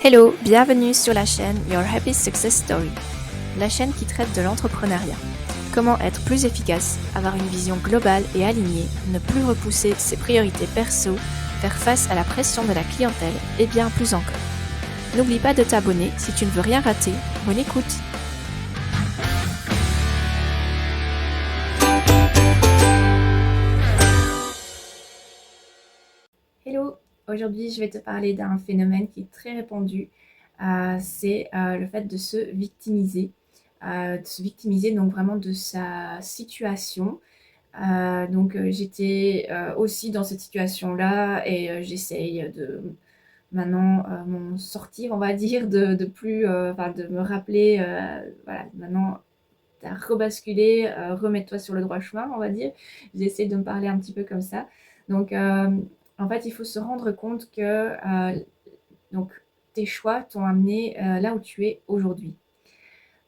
Hello, bienvenue sur la chaîne Your Happy Success Story, la chaîne qui traite de l'entrepreneuriat. Comment être plus efficace, avoir une vision globale et alignée, ne plus repousser ses priorités perso, faire face à la pression de la clientèle et bien plus encore. N'oublie pas de t'abonner si tu ne veux rien rater. Bonne écoute! Hello, aujourd'hui je vais te parler d'un phénomène qui est très répandu, c'est le fait de se victimiser. Donc vraiment de sa situation. J'étais aussi dans cette situation-là et j'essaye de maintenant m'en sortir, on va dire, de me rappeler, voilà, maintenant t'as rebasculé, remets-toi sur le droit chemin, on va dire. J'essaie de me parler un petit peu comme ça. Donc, en fait, il faut se rendre compte que donc, tes choix t'ont amené là où tu es aujourd'hui.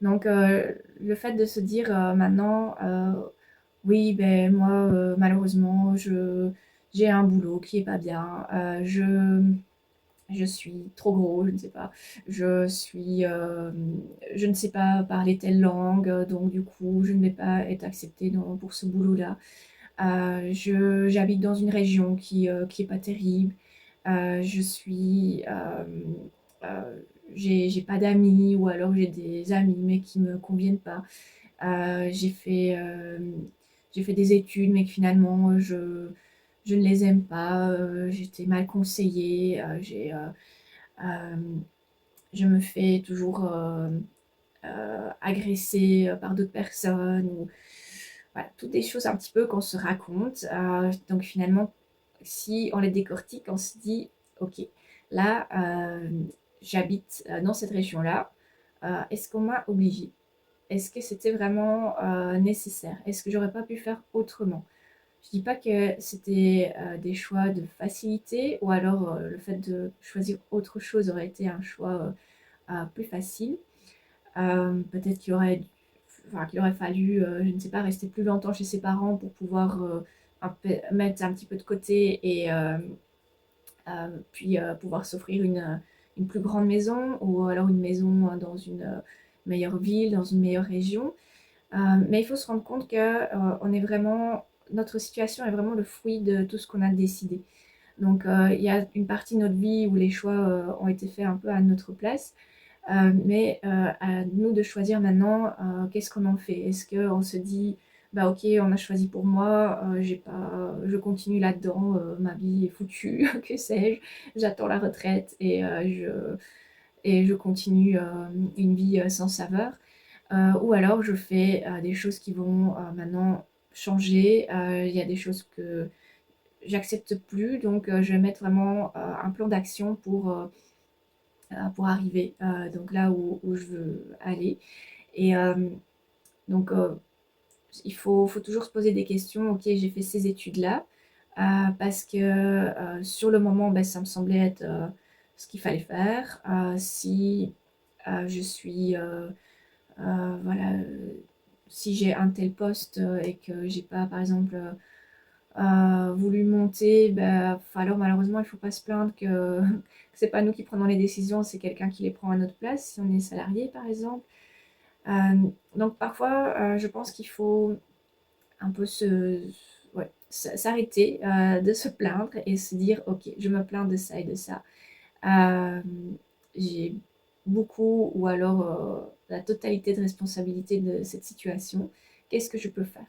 Donc, le fait de se dire maintenant, oui, ben moi, malheureusement, j'ai un boulot qui est pas bien, je suis trop gros, je ne sais pas. Je ne sais pas parler telle langue, donc du coup, je ne vais pas être acceptée pour ce boulot-là. J'habite dans une région qui est pas terrible. Je suis, j'ai pas d'amis ou alors j'ai des amis mais qui me conviennent pas. Euh, j'ai fait, euh, j'ai fait des études mais que finalement je ne les aime pas. J'étais mal conseillée. Euh, je me fais toujours agresser par d'autres personnes ou voilà, toutes des choses un petit peu qu'on se raconte. Donc finalement, si on les décortique, on se dit, ok, là, j'habite dans cette région-là. Est-ce qu'on m'a obligé? Est-ce que c'était vraiment nécessaire? Est-ce que j'aurais pas pu faire autrement? Je dis pas que c'était des choix de facilité ou alors le fait de choisir autre chose aurait été un choix plus facile. Peut-être qu'il aurait fallu, je ne sais pas, rester plus longtemps chez ses parents pour pouvoir mettre un petit peu de côté et puis pouvoir s'offrir une plus grande maison ou alors une maison dans une meilleure ville, dans une meilleure région. Mais il faut se rendre compte que notre situation est vraiment le fruit de tout ce qu'on a décidé. Donc, il y a une partie de notre vie où les choix ont été faits un peu à notre place. Mais à nous de choisir maintenant qu'est-ce qu'on en fait. Est-ce qu'on se dit, bah ok, on a choisi pour moi, je continue là-dedans, ma vie est foutue, que sais-je, j'attends la retraite et je continue une vie sans saveur. Ou alors je fais des choses qui vont maintenant changer. Il y a des choses que j'accepte plus, donc je vais mettre vraiment un plan d'action pour arriver donc là où je veux aller. Et donc, faut toujours se poser des questions. Ok, j'ai fait ces études-là parce que sur le moment, ben, ça me semblait être ce qu'il fallait faire. Si je suis, voilà, si j'ai un tel poste et que j'ai pas, par exemple, voulu monter, ben, alors malheureusement, il ne faut pas se plaindre que c'est pas nous qui prenons les décisions, c'est quelqu'un qui les prend à notre place, si on est salarié par exemple. Donc parfois, je pense qu'il faut un peu ouais, s'arrêter de se plaindre et se dire, ok, je me plains de ça et de ça. Euh, j'ai beaucoup ou alors la totalité de responsabilité de cette situation. Qu'est-ce que je peux faire?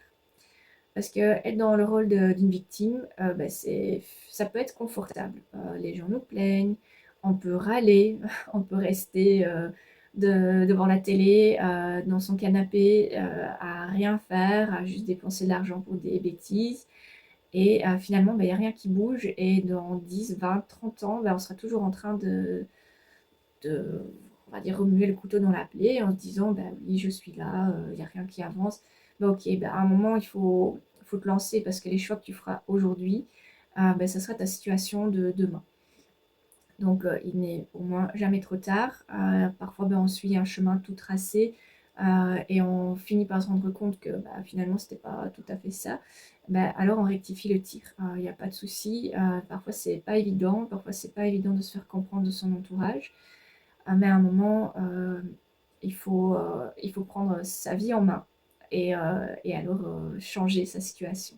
Parce que être dans le rôle d'une victime, bah, ça peut être confortable. Les gens nous plaignent, on peut râler, on peut rester devant la télé, dans son canapé, à rien faire, à juste dépenser de l'argent pour des bêtises. Et finalement, bah, il n'y a rien qui bouge. Et dans 10, 20, 30 ans, bah, on sera toujours en train de, on va dire, remuer le couteau dans la plaie en se disant, bah, oui, je suis là, il n'y a rien qui avance. Bah, ok, bah, à un moment, faut te lancer parce que les choix que tu feras aujourd'hui, bah, ça sera ta situation de demain. Donc, il n'est au moins jamais trop tard. Parfois, ben, on suit un chemin tout tracé et on finit par se rendre compte que bah, finalement, c'était pas tout à fait ça. Ben, alors, on rectifie le tir. Il n'y a pas de souci. Parfois, c'est pas évident. Parfois, c'est pas évident de se faire comprendre de son entourage. mais à un moment, il faut prendre sa vie en main et alors changer sa situation.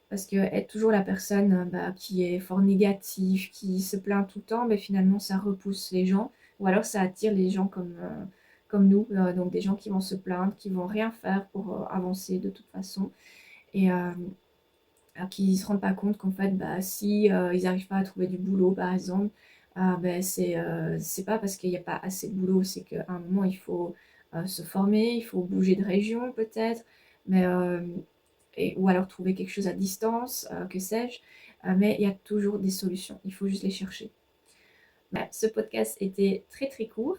Parce que être toujours la personne bah, qui est fort négative, qui se plaint tout le temps, mais finalement ça repousse les gens, ou alors ça attire les gens comme nous, donc des gens qui vont se plaindre, qui vont rien faire pour avancer de toute façon, et qui ne se rendent pas compte qu'en fait, bah, si ils n'arrivent pas à trouver du boulot, par exemple, ben, c'est pas parce qu'il n'y a pas assez de boulot, c'est qu'à un moment, il faut se former, il faut bouger de région peut-être, mais ou alors trouver quelque chose à distance, que sais-je. Mais il y a toujours des solutions, il faut juste les chercher. Ce podcast était très très court,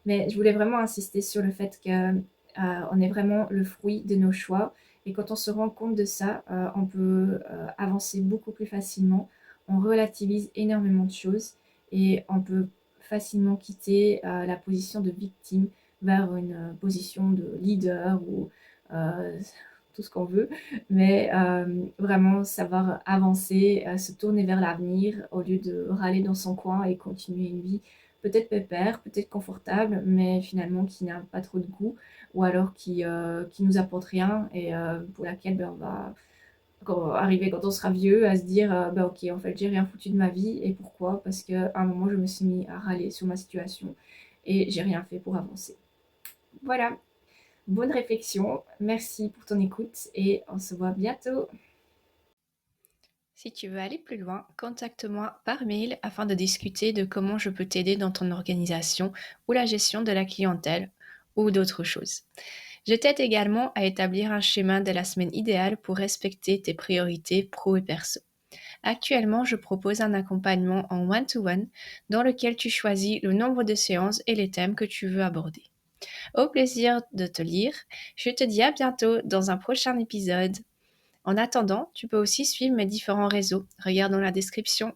mais je voulais vraiment insister sur le fait que on est vraiment le fruit de nos choix. Et quand on se rend compte de ça, on peut avancer beaucoup plus facilement. On relativise énormément de choses et on peut facilement quitter la position de victime vers une position de leader ou euh, tout ce qu'on veut, mais vraiment savoir avancer, se tourner vers l'avenir au lieu de râler dans son coin et continuer une vie peut-être pépère, peut-être confortable, mais finalement qui n'a pas trop de goût, ou alors qui nous apporte rien et pour laquelle ben, on va arriver quand on sera vieux à se dire bah, ok, en fait j'ai rien foutu de ma vie et pourquoi? Parce qu'à un moment je me suis mis à râler sur ma situation et j'ai rien fait pour avancer. Voilà, bonne réflexion, merci pour ton écoute et on se voit bientôt. Si tu veux aller plus loin, contacte-moi par mail afin de discuter de comment je peux t'aider dans ton organisation ou la gestion de la clientèle ou d'autres choses. Je t'aide également à établir un schéma de la semaine idéale pour respecter tes priorités pro et perso. Actuellement, je propose un accompagnement en one-to-one dans lequel tu choisis le nombre de séances et les thèmes que tu veux aborder. Au plaisir de te lire, je te dis à bientôt dans un prochain épisode. En attendant, tu peux aussi suivre mes différents réseaux. Regarde dans la description.